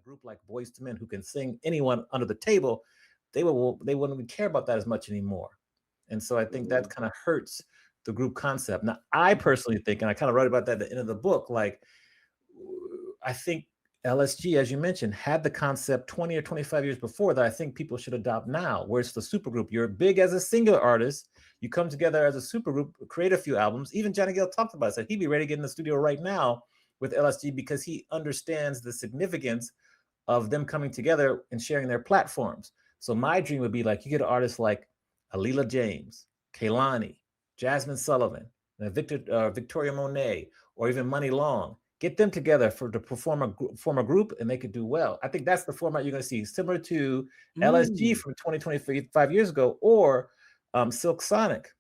group like Boys to Men who can sing anyone under the table, they wouldn't even care about that as much anymore. And so I think that kind of hurts the group concept. Now, I personally think, and I kind of wrote about that at the end of the book, like I think LSG, as you mentioned, had the concept 20 or 25 years before that I think people should adopt now, where it's the supergroup. You're big as a singular artist. You come together as a supergroup, create a few albums. Even Johnny Gill talked about it. Said he'd be ready to get in the studio right now with LSG because he understands the significance of them coming together and sharing their platforms. So my dream would be like you get artists like Alila James, Kehlani, Jasmine Sullivan, Victoria Monet, or even Money Long. Get them together to form a group, and they could do well. I think that's the format you're going to see, similar to LSG from 25 years ago, or Silk Sonic.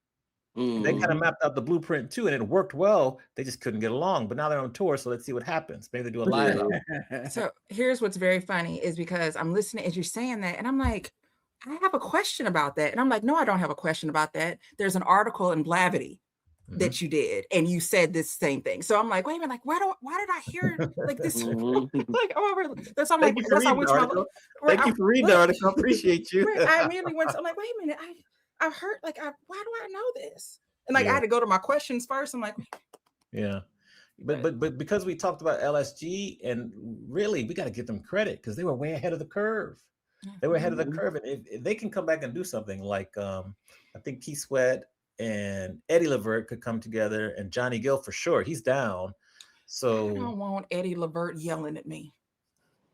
They kind of mapped out the blueprint too, and it worked well. They just couldn't get along, but now they're on tour, so let's see what happens. Maybe they do a live album. So here's what's very funny is because I'm listening as you're saying that, and I'm like, I have a question about that. And I'm like, no, I don't have a question about that. There's an article in Blavity that you did, and you said this same thing. So I'm like, wait a minute, like, why did I hear like this? Like, oh, that's I'm like, that's how Thank you for reading the article. I appreciate you. I immediately went. I'm like, wait a minute, I heard like, why do I know this? And like, I had to go to my questions first. I'm like, yeah. But because we talked about LSG, and really we got to give them credit because they were way ahead of the curve. They were ahead of the curve, and if they can come back and do something like I think Keith Sweat and Eddie Levert could come together, and Johnny Gill for sure. He's down. So I don't want Eddie Levert yelling at me.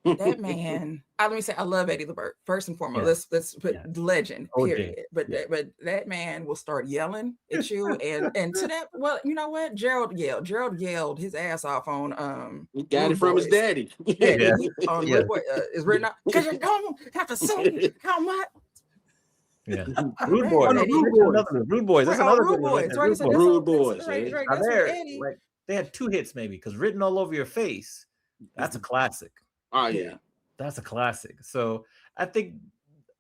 That man, let me say, I love Eddie Levert first and foremost. Let's put legend, period. But that man will start yelling at you, and to that. Well, you know what? Gerald yelled his ass off on. He got it from his daddy. It's written out because you don't have to say how much. Yeah, Rude Boys. Rude Boys. That's another Rude Boys. Rude Boys. Right. Like they had 2 hits maybe because Written All Over Your Face. That's a classic. Oh yeah, that's a classic. So I think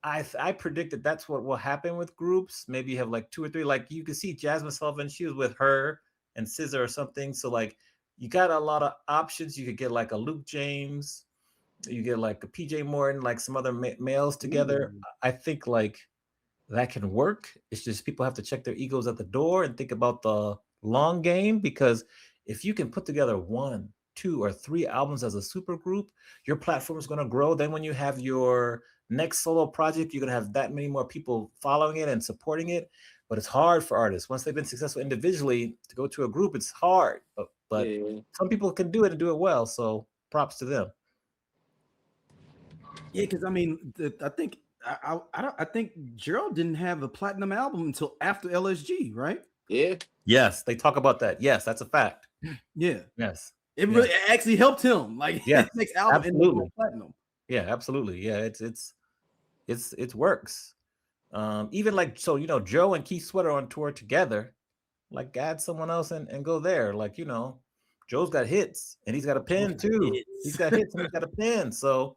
I predicted that's what will happen with groups. Maybe you have like 2 or 3. Like you can see Jasmine Sullivan, she was with her and SZA or something. So like you got a lot of options. You could get like a Luke James, you get like a PJ Morton, like some other males together. I think like that can work. It's just people have to check their egos at the door and think about the long game, because if you can put together 1, 2, or 3 albums as a super group, your platform is going to grow. Then when you have your next solo project, you're going to have that many more people following it and supporting it. But it's hard for artists once they've been successful individually to go to a group. It's hard, but some people can do it and do it well. So props to them. Yeah, because I mean, I think Gerald didn't have a platinum album until after LSG, right? Yeah. Yes, they talk about that. Yes, that's a fact. Yeah. Yes. It really actually helped him. Like his next album ended platinum. Yeah, absolutely. Yeah, it works. Even like, so Joe and Keith Sweat are on tour together. Like add someone else and go there. Like, Joe's got hits and he's got a pen too. He's got hits and he's got a pen. So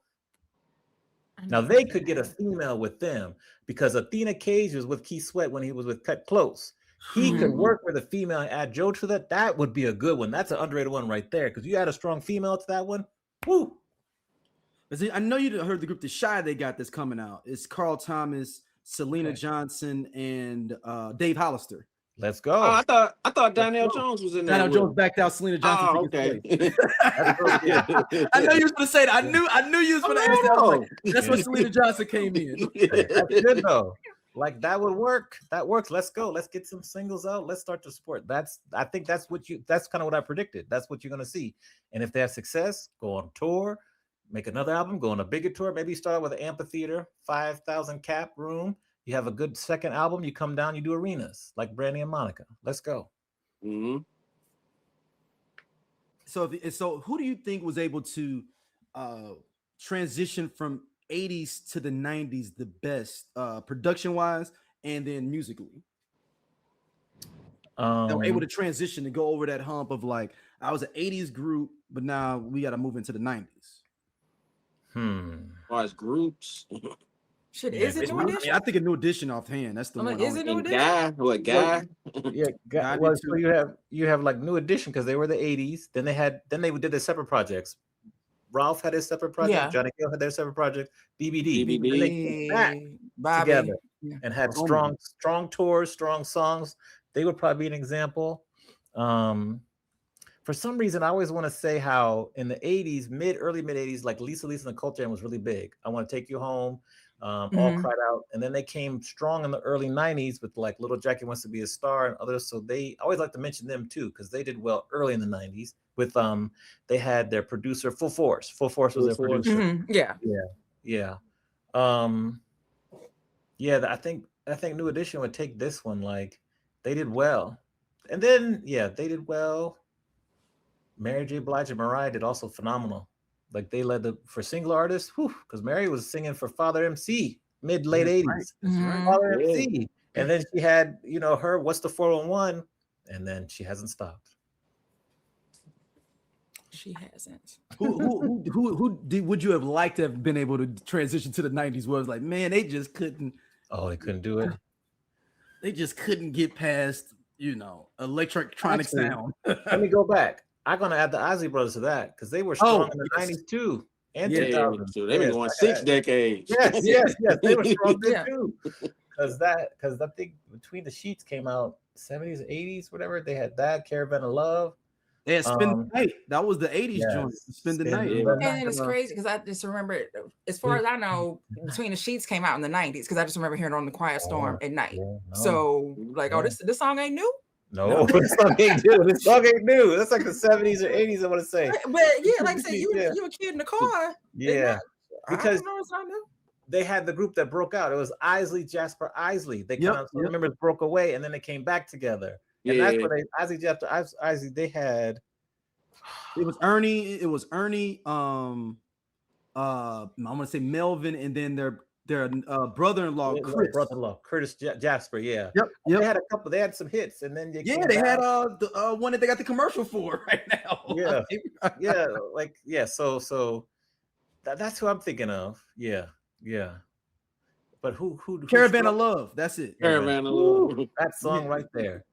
now they could get a female with them, because Athena Cage was with Keith Sweat when he was with Cut Close. He could work with a female and add Joe to that. That would be a good one. That's an underrated one right there, because you add a strong female to that one. Woo! I know you heard the group The Shy they got that's coming out. It's Carl Thomas, Selena Johnson, and Dave Hollister. Let's go. Oh, I thought Donnell Jones was in there. Donnell Jones backed out Selena Johnson. Oh, okay. I know you was going to say that. I knew you was going to ask that. That's when Selena Johnson came in. That's good though. Like that would work. That works. Let's go. Let's get some singles out. Let's start to support. I think that's kind of what I predicted. That's what you're going to see. And if they have success, go on tour, make another album, go on a bigger tour. Maybe start with an amphitheater, 5,000 cap room. You have a good second album. You come down, you do arenas like Brandy and Monica. Let's go. Mm-hmm. So who do you think was able to transition from 80s to the 90s the best, production wise and then musically? They were able to transition to go over that hump of like, I was an 80s group, but now we got to move into the 90s. As far as groups. Shit, is it New Edition? I think a New Edition offhand. That's the one. Is it New Edition? Guy? Yeah, Guy. Well, so you have like New Edition because they were the 80s. Then they did their separate projects. Ralph had his separate project. Yeah. Johnny Gill had their separate project. BBD. BBD. And they came back Bobby. together Yeah. and had strong tours, strong songs. They would probably be an example. For some reason, I always want to say how in the 80s, early mid 80s, like Lisa and the Culture was really big. I Want to Take You Home, All Cried Out. And then they came strong in the early 90s with like Little Jackie Wants to Be a Star and others. So I always like to mention them too, because they did well early in the 90s with, they had their producer, Full Force. Full Force was their producer. Yeah. I think New Edition would take this one. Like they did well. And then, they did well. Mary J. Blige and Mariah did also phenomenal. Like they led for single artists, because Mary was singing for Father MC late 80s. That's right. Father MC. And then she had, her What's the 411? And then she hasn't stopped. She hasn't. Who would you have liked to have been able to transition to the 90s where it was like, man, they just couldn't. Oh, they couldn't do it. They just couldn't get past, electronic sound. Let me go back. I'm gonna add the Isley Brothers to that because they were strong in the 90s too. And 2000s. They've been going 6 decades. Yes. They were strong then too. Because I think Between the Sheets came out 70s, 80s, whatever. They had that Caravan of Love. They had Spend the Night. That was the 80s joint. Spend the Night. And it's crazy because I just remember, as far as I know, Between the Sheets came out in the 90s because I just remember hearing it on the Quiet Storm at night. So this song ain't new. No, this song ain't new. This song ain't new. That's like the 70s or 80s, I want to say. But like I said, you were a kid in the car. Yeah. Because I don't know, it's not new. They had the group that broke out. It was Isley, Jasper, Isley. They kind of members broke away and then they came back together. And that's where Isley, Jasper, Isley, they had. It was Ernie. I'm gonna say Melvin, and then their brother-in-law, Curtis Jasper. Yep. They had a couple. They had some hits, and then they had the one that they got the commercial for right now. So that's who I'm thinking of. Yeah. But who? Caravan of Love. That's it. Caravan of Love. That song right there.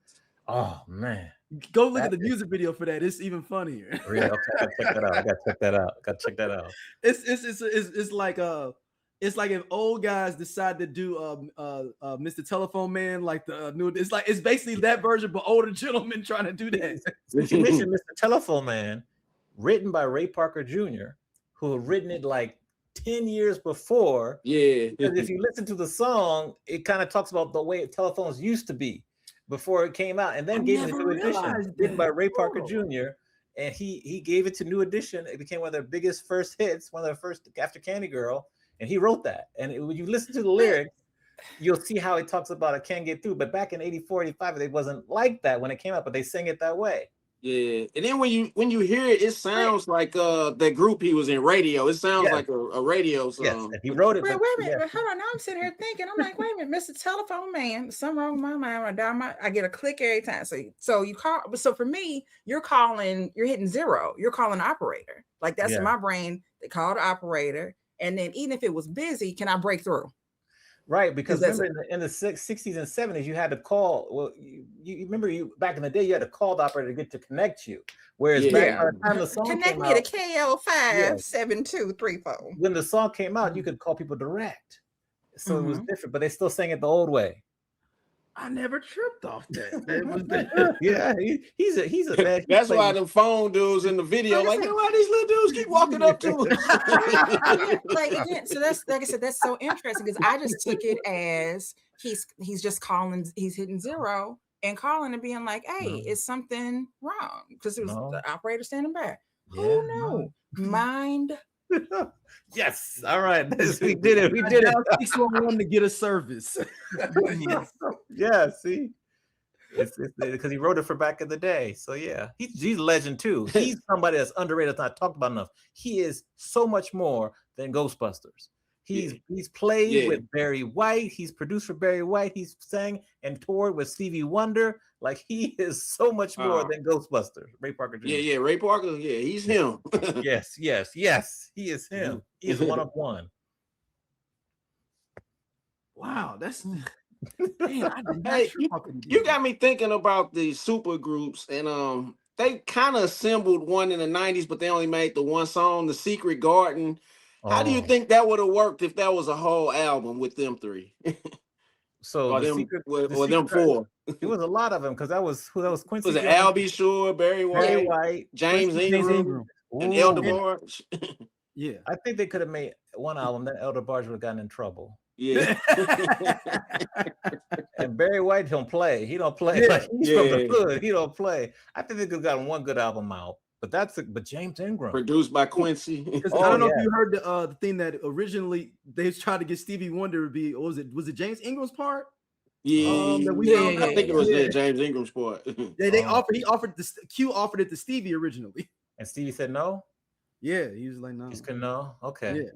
Oh man. Go look at the music video for that. It's even funnier. Really? Okay, I gotta check that out. It's like if old guys decide to do Mr. Telephone Man, like the new. It's basically that version, but older gentlemen trying to do that. Since you mentioned Mr. Telephone Man, written by Ray Parker Jr., who had written it like 10 years before. Yeah. Because if you listen to the song, it kind of talks about the way telephones used to be before it came out, and then gave it a new edition written by Ray Parker Jr. And he gave it to New Edition. It became one of their biggest first hits, one of their first after Candy Girl, and he wrote that. And when you listen to the lyrics, you'll see how he talks about it can't get through. But back in 84, 85, it wasn't like that when it came out, but they sang it that way. Yeah, and then when you hear it, it sounds like that group he was in, Radio. It sounds like a radio song. Yes, he wrote it. Wait a minute, but hold on. Now I'm sitting here thinking, I'm like, wait a minute, Mr. Telephone Man, something wrong with my mind. I get a click every time. So you call. So for me, you're hitting zero. You're calling operator. Like that's in my brain. They call the operator, and then even if it was busy, can I break through? Right, because remember in the 60s and 70s, you had to call. Well, you remember back in the day, you had to call the operator to get to connect you. Whereas back by the time the song connect came me out, to KL57234. When the song came out, you could call people direct, so it was different. But they still sang it the old way. I never tripped off that. He's a bad. That's why the phone dudes in the video like, why these little dudes keep walking up to him? Like again, so that's like I said, that's so interesting because I just took it as he's just calling, he's hitting zero and calling and being like, hey, is something wrong? Because it was the operator standing back. Oh no, mind. Yes, all right. We did it. 611 to get a service. Yeah, see, it's because he wrote it for back in the day. So yeah, he's a legend too. He's somebody that's underrated, that's not talked about enough. He is so much more than Ghostbusters. He's played with Barry White. He's produced for Barry White. He's sang and toured with Stevie Wonder. Like he is so much more than Ghostbusters. Ray Parker Jr. Yeah, Ray Parker. Yeah, he's him. Yes. He is him. He is one of one. Wow, that's. Man, you got me thinking about the super groups, and they kind of assembled one in the 90s, but they only made the one song, The Secret Garden. How do you Oh. think that would have worked if that was a whole album with them three? So or the them secret, or the them secret, four? it was a lot of them because that was Quincy Was it Jones, Albie Shore, Barry Barry White, White, James Quincy James Ingram, Ingram. and Ooh, Elder And Barge? yeah. I think they could have made one album. Then Elder Barge would have gotten in trouble. Yeah. And Barry White don't play. He don't play. Yeah, Like he's from the yeah. hood. He don't play. I think they could have gotten one good album out. But but James Ingram. Produced by Quincy. Because Oh, I don't know if yeah. you heard the thing that originally they tried to get Stevie Wonder to be. What was it James Ingram's part? Yeah, That we found I out? think it was Yeah. James Ingram's part. They Oh. he offered this. Q offered it to Stevie originally. And Stevie said no. Yeah, he was like, no. He's gonna no. Okay. Yeah.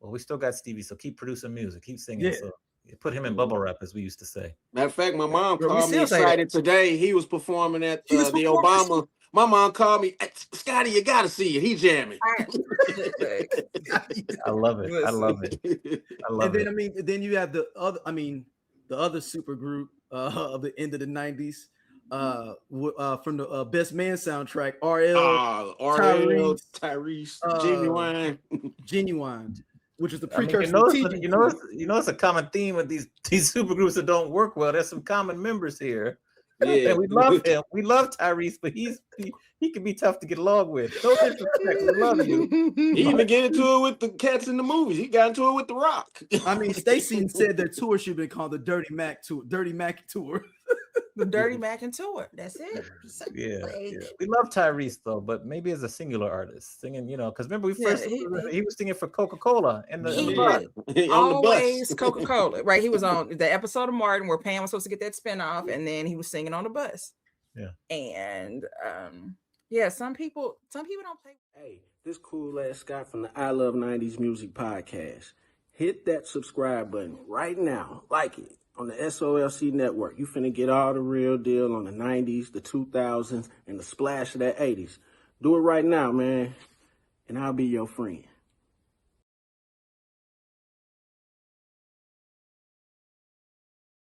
Well, we still got Stevie, so keep producing music, keep singing. Yeah. So put him in bubble wrap, as we used to say. Matter of fact, my mom Bro, we called me still say that. excited today. He was performing at He was the performing? Obama. My mom called me, Scotty, you gotta see it. He jamming. I love it. I love it. I love And then it. then you have the other super group of the end of the 90s, from the Best Man soundtrack, RL, Tyrese, Genuine, which is the I mean, precursor you know, it's a common theme with these super groups that don't work well. There's some common members here. Yeah, And we love him. We love Tyrese, but he can be tough to get along with. No disrespect, we love you. He even get into it with the cats in the movies. He got into it with The Rock. I mean, Stacey said their tour should have been called the Dirty Mac Tour. The Dirty Mac and Tour. That's it. Yeah. We love Tyrese though, but maybe as a singular artist singing, because remember he was singing for Coca-Cola and always Coca-Cola, right? He was on the episode of Martin where Pam was supposed to get that spinoff, and then he was singing on the bus. Yeah. And some people don't play. Hey, this cool ass Scott from the I Love 90s Music podcast. Hit that subscribe button right now. Like it. On the SOLC Network, you finna get all the real deal on the 90s, the 2000s, and the splash of that 80s. Do it right now, man, and I'll be your friend.